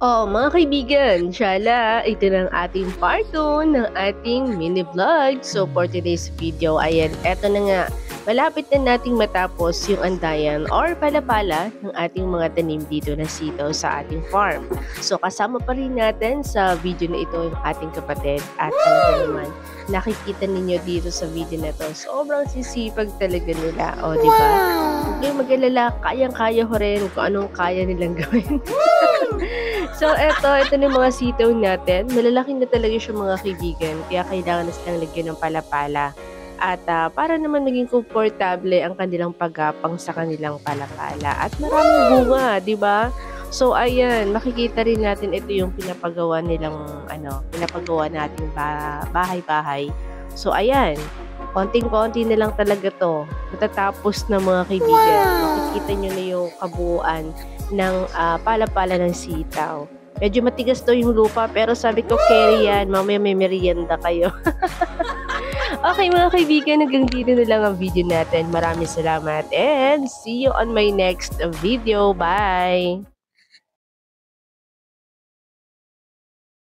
Oh, mga kaibigan, shala, ito na ang ating part 2 ng ating mini vlog. So, for today's video, ayan, eto na nga. Malapit na nating matapos yung andayan or palapala ng ating mga tanim dito na sitaw sa ating farm. So, kasama pa rin natin sa video na ito yung ating kapatid at talaga naman nakikita ninyo dito sa video na to. Sobrang sisipag talaga nila. O, di ba? Huwag kayong mag-alala, kayang-kaya ko rin kung anong kaya nilang gawin. So ito na yung mga sitaw natin. Malalaki na talaga siya mga kaibigan, kaya kailangan na silang lagyan ng palapala. At para naman maging komportable ang kanilang paggapang sa kanilang palapala. At maraming bunga, di ba? So ayan, makikita rin natin ito yung pinapagawa nilang pinapagawa nating bahay-bahay. So ayan, konting-konti na lang talaga to. Matatapos na mga kaibigan. Makikita nyo na yung kabuuan ng pala-pala ng sitaw. Medyo matigas daw yung lupa pero sabi ko carry yan, mamaya may merienda kayo. Okay mga kaibigan, hanggang dito na lang ang video natin. Maraming salamat and see you on my next video. Bye!